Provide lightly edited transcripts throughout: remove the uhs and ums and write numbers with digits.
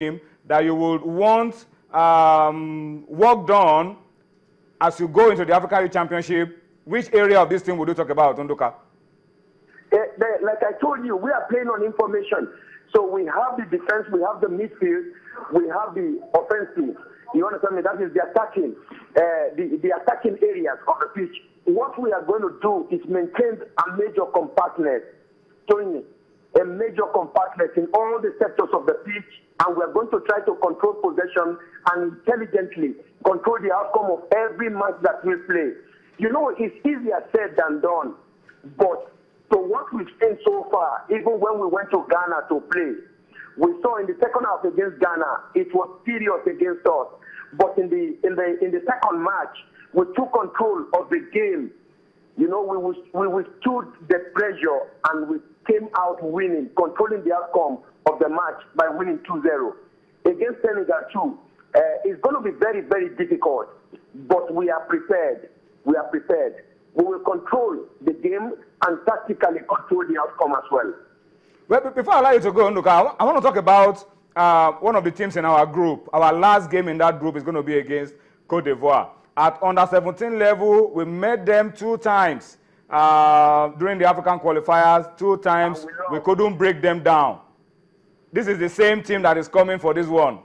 team that you would want work done as you go into the African Youth Championship? Which area of this team would you talk about, Nduka? Like I told you, we are playing on information. So we have the defense, we have the midfield, we have the offensive. You understand me? That is the attacking, the attacking areas of the pitch. What we are going to do is maintain a major compactness, a major compactness in all the sectors of the pitch, and we are going to try to control possession and intelligently control the outcome of every match that we play. You know, it's easier said than done, but so what we've seen so far, even when we went to Ghana to play, we saw in the second half against Ghana, it was serious against us. But in the second match, we took control of the game. You know, we withstood the pressure and we came out winning, controlling the outcome of the match by winning 2-0. Against Senegal too, it's going to be very, very difficult, but we are prepared. We are prepared. We will control the game and tactically control the outcome as well. Well, before I allow you to go, Nduka, I want to talk about one of the teams in our group. Our last game in that group is going to be against Cote d'Ivoire. At under 17 level, we met them 2 times during the African qualifiers. 2 times, we couldn't break them down. This is the same team that is coming for this one.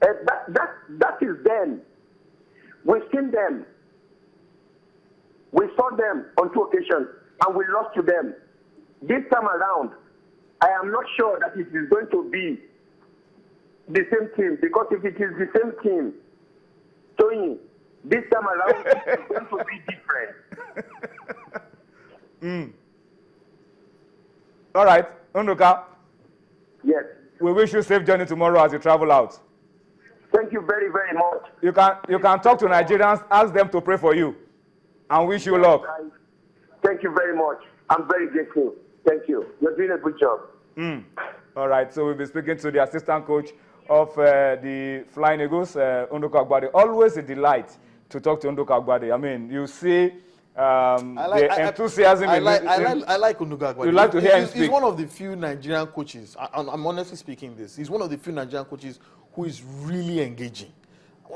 That is them. We've seen them. We saw them on 2 occasions, and we lost to them. This time around, I am not sure that it is going to be the same team, because if it is the same team, Tony, this time around, it is going to be different. All right, Nduka. Yes. We wish you a safe journey tomorrow as you travel out. Thank you very, very much. You can talk to Nigerians, ask them to pray for you, and wish you luck. Thank you very much. I'm very grateful. Thank you. You're doing a good job. All right, so we'll be speaking to the assistant coach of the Flying Eagles, Nduka Ugbade. Always a delight to talk to Nduka Ugbade. I mean, you see the enthusiasm. I like Nduka Ugbade. You like to hear him speak. He's one of the few Nigerian coaches, I'm honestly speaking this, he's one of the few Nigerian coaches who is really engaging.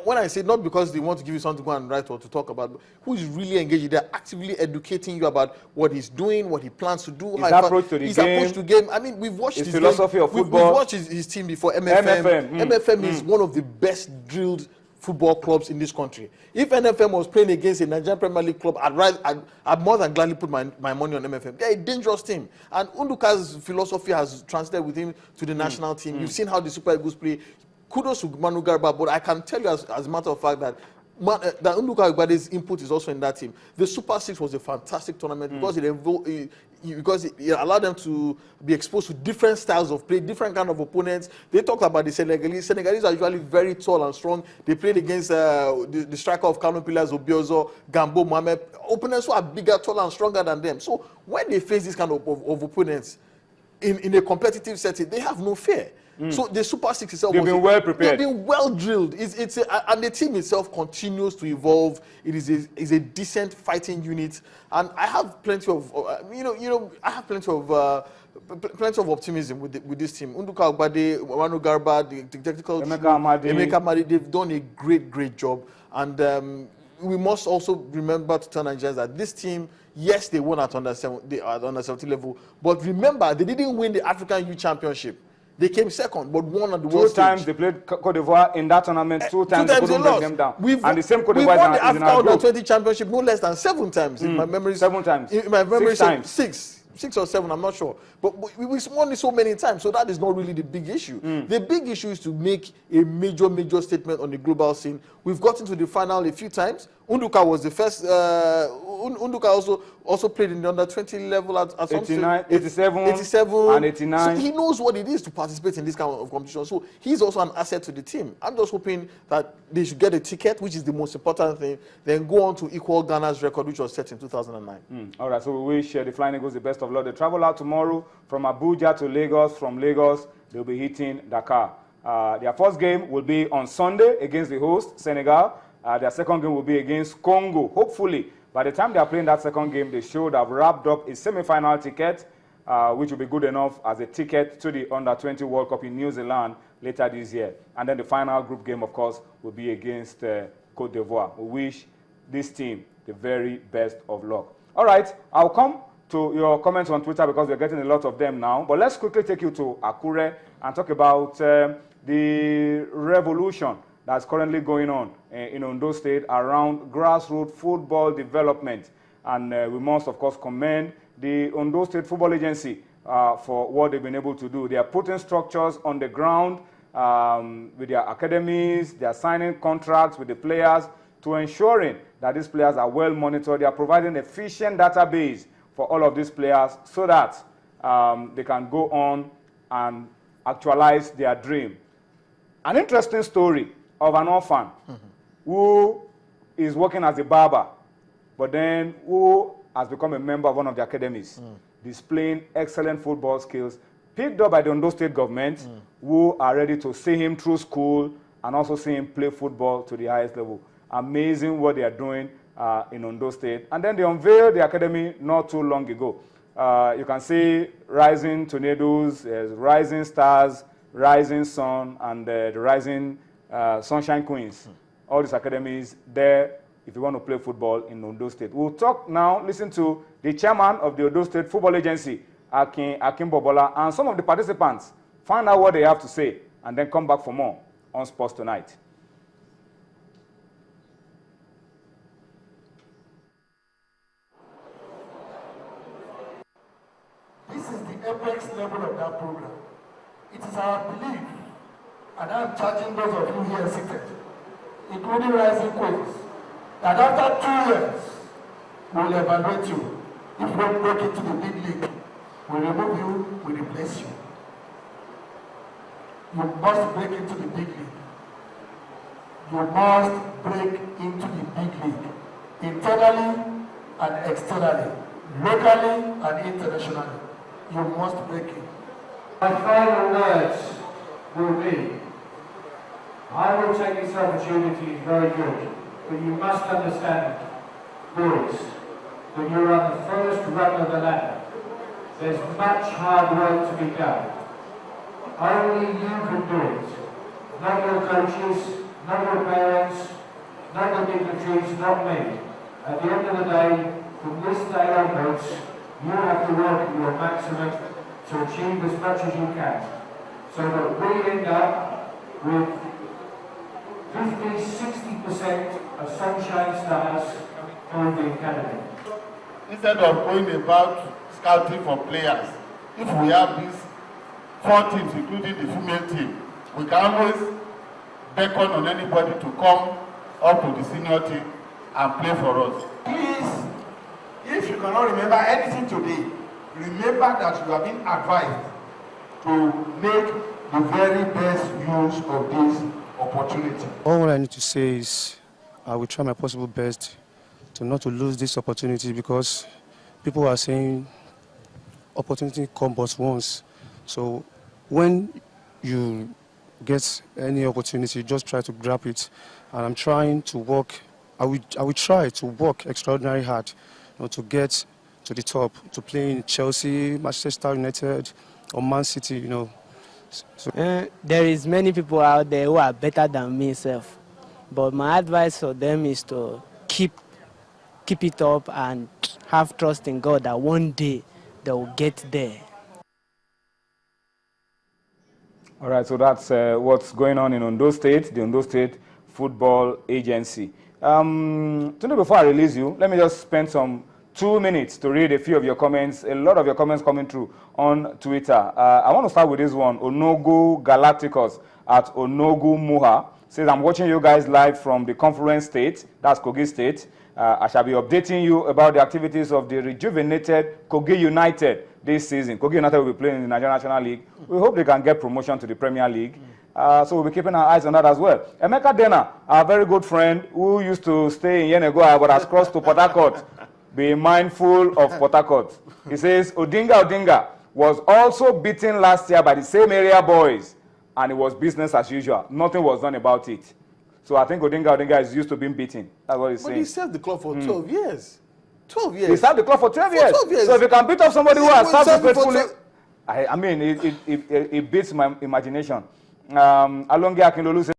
When I say not because they want to give you something to go and write or to talk about, but who is really engaging, they're actively educating you about what he's doing, what he plans to do, his approach to the game. Approach to game. I mean, we've watched his philosophy of football. We've watched his team before, MFM. MFM is one of the best drilled football clubs in this country. If NFM was playing against a Nigerian Premier League club, I'd more than gladly put my money on MFM. They're a dangerous team. And Unduka's philosophy has translated with him to the national team. You've seen how the Super Eagles play. Kudos to Manu Garba, but I can tell you as a matter of fact that Nduka Ugbade's input is also in that team. The Super 6 was a fantastic tournament because it allowed them to be exposed to different styles of play, different kind of opponents. They talked about the Senegalese. Senegalese are usually very tall and strong. They played against the striker of Kano Pillars, Obiozo, Gambo, Mohamed, opponents who are bigger, taller, and stronger than them. So when they face this kind of opponents in a competitive setting, they have no fear. So the Super 6 itself, they've been well prepared. They've been well drilled. And the team itself continues to evolve. It is a decent fighting unit, and I have plenty of I have plenty of optimism with this team. Nduka Ugbade, Manu Garba, the technical team, Emeka Amadi, they've done a great job, and we must also remember to tell Nigerians that this team, yes, they won at under 17 level, but remember they didn't win the African Youth Championship. They came second, but won at the world stage. 2 times they played Cote d'Ivoire in that tournament. 2 times they couldn't bring them down. And the same Cote d'Ivoire we won the is in our Africa group. Under-20 Championship no less than 7 times. In my memory, 7 times. In my memory, 6 times. 6 or 7, I'm not sure. But we won it so many times, so that is not really the big issue. The big issue is to make a major statement on the global scene. We've gotten to the final a few times. Nduka was the first. Nduka also played in the under-20 level at some 89, 87, and 89. So he knows what it is to participate in this kind of competition. So he's also an asset to the team. I'm just hoping that they should get a ticket, which is the most important thing, then go on to equal Ghana's record, which was set in 2009. All right, so we wish the Flying Eagles the best of luck. They travel out tomorrow from Abuja to Lagos. From Lagos, they'll be hitting Dakar. Their first game will be on Sunday against the host, Senegal. Their second game will be against Congo. Hopefully, by the time they are playing that second game, they should have wrapped up a semi-final ticket which will be good enough as a ticket to the Under-20 World Cup in New Zealand later this year. And then the final group game, of course, will be against Cote d'Ivoire. We wish this team the very best of luck. All right, I'll come to your comments on Twitter because we're getting a lot of them now. But let's quickly take you to Akure and talk about the revolution that's currently going on in Ondo State around grassroots football development. And we must, of course, commend the Ondo State Football Agency for what they've been able to do. They are putting structures on the ground with their academies. They are signing contracts with the players to ensuring that these players are well monitored. They are providing efficient database for all of these players so that they can go on and actualize their dream. An interesting story of an orphan who is working as a barber, but then who has become a member of one of the academies, displaying excellent football skills, picked up by the Ondo State government, who are ready to see him through school and also see him play football to the highest level. Amazing what they are doing in Ondo State. And then they unveiled the academy not too long ago. You can see Rising Tornadoes, Rising Stars, Rising Sun, and the Rising Sunshine Queens. All these academies there if you want to play football in Ondo State. We'll talk now, listen to the chairman of the Ondo State Football Agency, Akin Bobola, and some of the participants. Find out what they have to say, and then come back for more on Sports Tonight. This is the apex level of that program. It is our belief, and I'm charging those of you here seated, including Rising Queens, that after 2 years, we'll evaluate you. If you don't break into the big league, we'll remove you, we'll replace you. You must break into the big league. You must break into the big league, internally and externally, locally and internationally. You must break it. My final words will be, I will take this opportunity very good, but you must understand, boys, that you're on the first rung of the ladder. There's much hard work to be done. Only you can do it. Not your coaches, not your parents, not the dignitaries, not me. At the end of the day, from this day onwards, you have to work at your maximum to achieve as much as you can, so that we end up with 50–60% of Sunshine Stars for the academy. Instead of going about scouting for players, if we have these 4 teams, including the female team, we can always beckon on anybody to come up to the senior team and play for us. Please, if you cannot remember anything today, remember that you have been advised to make the very best use of this opportunity. All I need to say is I will try my possible best to not to lose this opportunity, because people are saying opportunity comes but once. So when you get any opportunity, just try to grab it. And I'm trying to work, I will try to work extraordinarily hard, to get to the top, to play in Chelsea, Manchester United, or Man City, So. There is many people out there who are better than me, but my advice for them is to keep it up and have trust in God that one day they will get there. All right, so that's what's going on in Ondo State, the Ondo State Football Agency. Today, before I release you, let me just spend some 2 minutes to read a few of your comments. A lot of your comments coming through on Twitter. I want to start with this one. Onogu Galacticos at Onogu Muha says, I'm watching you guys live from the Conference State, that's Kogi State. I shall be updating you about the activities of the rejuvenated Kogi United this season. Kogi United will be playing in the Nigerian National League. We hope they can get promotion to the Premier League. So we'll be keeping our eyes on that as well. Emeka Dena, our very good friend who used to stay in Yenegoa but has crossed to Port Harcourt. Be mindful of Port Harcourt. He says, Odinga was also beaten last year by the same area boys, and it was business as usual. Nothing was done about it. So I think Odinga is used to being beaten. That's what he's saying. But he served the club for 12 years. 12 years. He served the club for 12 For years. 12 years. So if you can beat up somebody who has served served for faithfully, 12 I mean, it beats my imagination. Alonge Akinlolu said